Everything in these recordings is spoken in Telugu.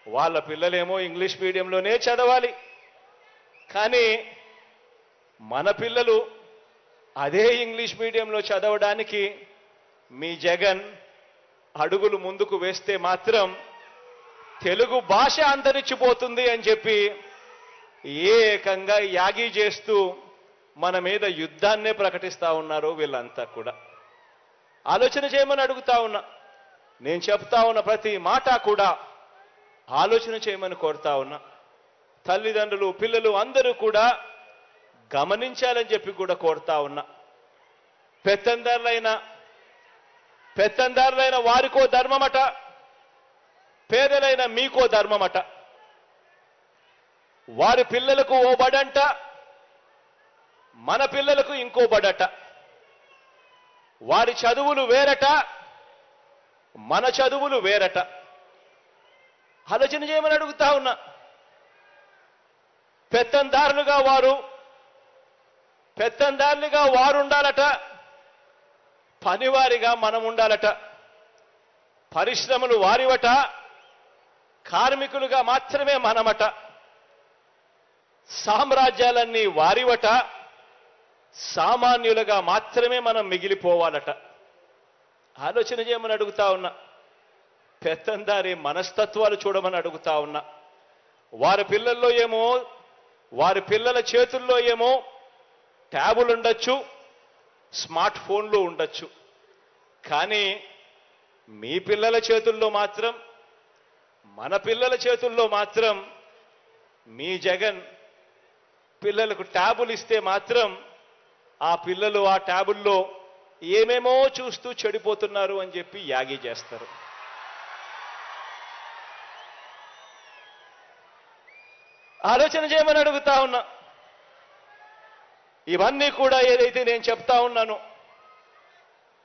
వాళ్ళ పిల్లలేమో ఇంగ్లీష్ మీడియంలోనే చదవాలి. కానీ మన పిల్లలు అదే ఇంగ్లీష్ మీడియంలో చదవడానికి మీ జగన్ అడుగులు ముందుకు వేస్తే మాత్రం తెలుగు భాష అంతరించిపోతుంది అని చెప్పి ఏకంగా యాగి చేస్తూ మన మీద యుద్ధాన్నే ప్రకటిస్తా ఉన్నారు వీళ్ళంతా కూడా. ఆలోచన చేయమని అడుగుతా ఉన్నా. నేను చెప్తా ఉన్న ప్రతి మాట కూడా ఆలోచన చేయమని కోరుతా ఉన్నా. తల్లిదండ్రులు పిల్లలు అందరూ కూడా గమనించాలని చెప్పి కూడా కోరుతా ఉన్నా. పెత్తందారులైన వారికో ధర్మమట, పేదలైన మీకో ధర్మమట. వారి పిల్లలకు ఓ బడంట, మన పిల్లలకు ఇంకో బడట. వారి చదువులు వేరట, మన చదువులు వేరట. ఆలోచన చేయమని అడుగుతా ఉన్నా. పెత్తందారులుగా వారు ఉండాలట, పనివారిగా మనం ఉండాలట. పరిశ్రమలు వారివట, కార్మికులుగా మాత్రమే మనమట. సామ్రాజ్యాలన్నీ వారివట, సామాన్యులుగా మాత్రమే మనం మిగిలిపోవాలట. ఆలోచన చేయమని అడుగుతా ఉన్నా. పెత్తందారి మనస్తత్వాలు చూడమని అడుగుతా ఉన్నా. వారి పిల్లల చేతుల్లో ఏమో ట్యాబులు ఉండొచ్చు, స్మార్ట్ ఫోన్లు ఉండొచ్చు. కానీ మీ పిల్లల చేతుల్లో మాత్రం, మన పిల్లల చేతుల్లో మాత్రం మీ జగన్ పిల్లలకు ట్యాబులు ఇస్తే మాత్రం ఆ పిల్లలు ఆ ట్యాబుల్లో ఏమేమో చూస్తూ చెడిపోతున్నారు అని చెప్పి యాగి చేస్తారు. ఆలోచన చేయమని అడుగుతా ఉన్నా. ఇవన్నీ కూడా ఏదైతే నేను చెప్తా ఉన్నానో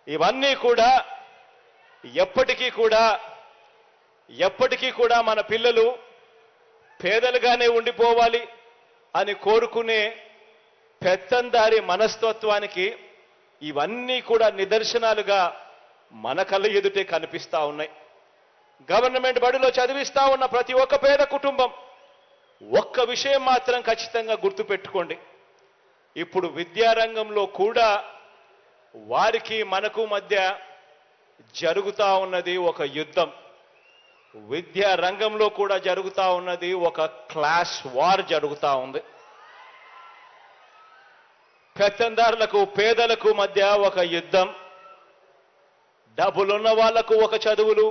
ఇవన్నీ కూడా ఎప్పటికీ కూడా మన పిల్లలు పేదలుగానే ఉండిపోవాలి అని కోరుకునే పెత్తందారి మనస్తత్వానికి ఇవన్నీ కూడా నిదర్శనాలుగా మన కళ్ళ ఎదుటే కనిపిస్తా ఉన్నాయి. గవర్నమెంట్ బడిలో చదివిస్తా ఉన్న ప్రతి ఒక్క పేద కుటుంబం ఒక్క విషయం మాత్రం ఖచ్చితంగా గుర్తుపెట్టుకోండి. ఇప్పుడు విద్యారంగంలో కూడా వారికి మనకు మధ్య జరుగుతా ఉన్నది ఒక యుద్ధం. విద్యా రంగంలో కూడా జరుగుతా ఉన్నది ఒక క్లాస్ వార్ జరుగుతా ఉంది. పెత్తందారులకు పేదలకు మధ్య ఒక యుద్ధం. డబ్బులున్న వాళ్లకు ఒక చదువులు,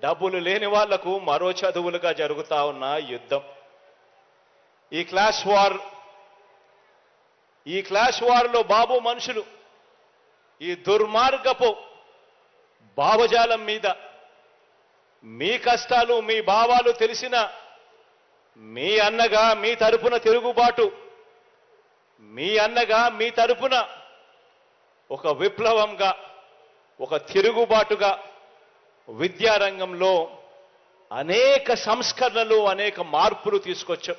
డబ్బులు లేని వాళ్లకు మరో చదువులుగా జరుగుతా ఉన్న యుద్ధం. ఈ క్లాస్ వార్లో బాబు మనుషులు ఈ దుర్మార్గపు భావజాలం మీద మీ కష్టాలు మీ భావాలు తెలిసిన మీ అన్నగా మీ తరపున తిరుగుబాటు, మీ అన్నగా మీ తరపున ఒక విప్లవంగా ఒక తిరుగుబాటుగా విద్యారంగంలో అనేక సంస్కరణలు అనేక మార్పులు తీసుకొచ్చాం.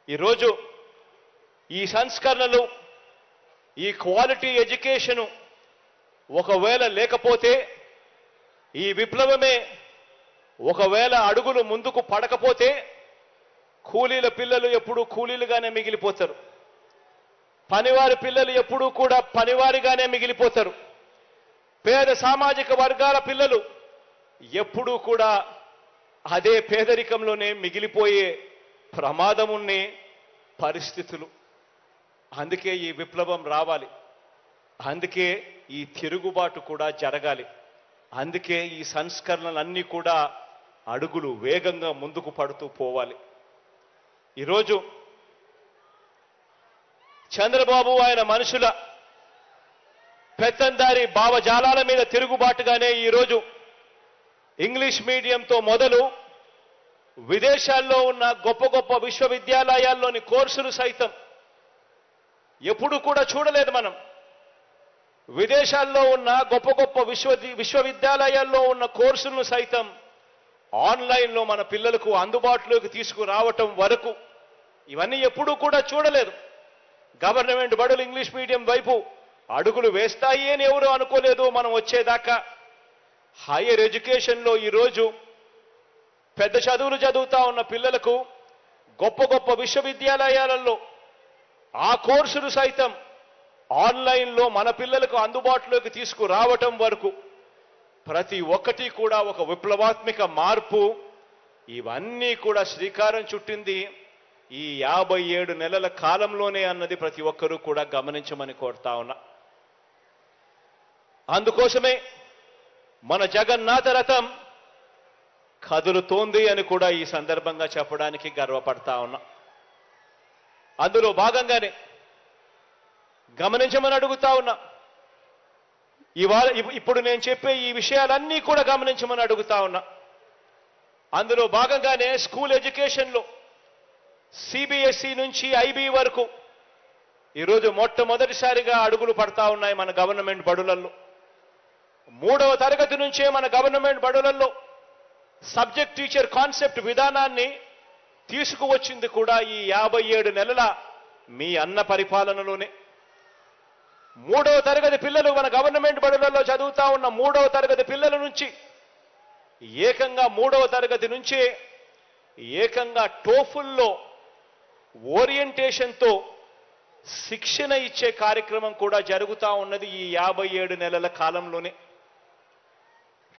ఈరోజు ఈ సంస్కరణలు ఈ క్వాలిటీ ఎడ్యుకేషను ఒకవేళ లేకపోతే, ఈ విప్లవమే ఒకవేళ అడుగులు ముందుకు పడకపోతే కూలీల పిల్లలు ఎప్పుడూ కూలీలుగానే మిగిలిపోతారు. పనివారి పిల్లలు ఎప్పుడూ కూడా పనివారిగానే మిగిలిపోతారు. పేద సామాజిక వర్గాల పిల్లలు ఎప్పుడూ కూడా అదే పేదరికంలోనే మిగిలిపోయే ప్రమాదం ఉన్న పరిస్థితులు. అందుకే ఈ విప్లవం రావాలి, అందుకే ఈ తిరుగుబాటు కూడా జరగాలి, అందుకే ఈ సంస్కరణలన్నీ కూడా అడుగులు వేగంగా ముందుకు పడుతూ పోవాలి. ఈరోజు చంద్రబాబు ఆయన మనుషుల పెత్తందారి భావజాలాల మీద తిరుగుబాటుగానే ఈరోజు ఇంగ్లీష్ మీడియంతో మొదలు విదేశాల్లో ఉన్న గొప్ప గొప్ప విశ్వవిద్యాలయాల్లోని కోర్సులు సైతం ఎప్పుడు కూడా చూడలేదు మనం. విదేశాల్లో ఉన్న గొప్ప గొప్ప విశ్వవిద్యాలయాల్లో ఉన్న కోర్సులను సైతం ఆన్లైన్లో మన పిల్లలకు అందుబాటులోకి తీసుకురావటం వరకు ఇవన్నీ ఎప్పుడూ కూడా చూడలేదు. గవర్నమెంట్ బడులు ఇంగ్లీష్ మీడియం వైపు అడుగులు వేస్తాయి అని ఎవరు అనుకోలేదు మనం వచ్చేదాకా. హైయర్ ఎడ్యుకేషన్లో ఈరోజు పెద్ద చదువులు చదువుతా ఉన్న పిల్లలకు గొప్ప గొప్ప విశ్వవిద్యాలయాలలో ఆ కోర్సులు సైతం ఆన్లైన్లో మన పిల్లలకు అందుబాటులోకి తీసుకురావటం వరకు ప్రతి ఒక్కటి కూడా ఒక విప్లవాత్మక మార్పు. ఇవన్నీ కూడా శ్రీకారం చుట్టింది ఈ 57 నెలల కాలంలోనే అన్నది ప్రతి ఒక్కరూ కూడా గమనించమని కోరుతా ఉన్నా. అందుకోసమే మన జగన్నాథ రథం కదులుతోంది అని కూడా ఈ సందర్భంగా చెప్పడానికి గర్వపడతా ఉన్నా. అందులో భాగంగానే గమనించమని అడుగుతా ఉన్నా. ఇప్పుడు నేను చెప్పే ఈ విషయాలన్నీ కూడా గమనించమని అడుగుతా ఉన్నా. అందులో భాగంగానే స్కూల్ ఎడ్యుకేషన్లో సిబిఎస్ఈ నుంచి ఐబీ వరకు ఈరోజు మొట్టమొదటిసారిగా అడుగులు పడతా ఉన్నాయి మన గవర్నమెంట్ బడులలో. 3వ తరగతి నుంచే మన గవర్నమెంట్ బడులలో సబ్జెక్ట్ టీచర్ కాన్సెప్ట్ విధానాన్ని తీసుకువచ్చింది కూడా ఈ 57 నెలల మీ అన్న పరిపాలనలోనే. 3వ తరగతి పిల్లలు మన గవర్నమెంట్ బడులలో చదువుతా ఉన్న 3వ తరగతి పిల్లల నుంచి ఏకంగా 3వ తరగతి నుంచే ఏకంగా టోఫుల్లో ఓరియంటేషన్తో శిక్షణ ఇచ్చే కార్యక్రమం కూడా జరుగుతా ఉన్నది ఈ 57 నెలల కాలంలోనే.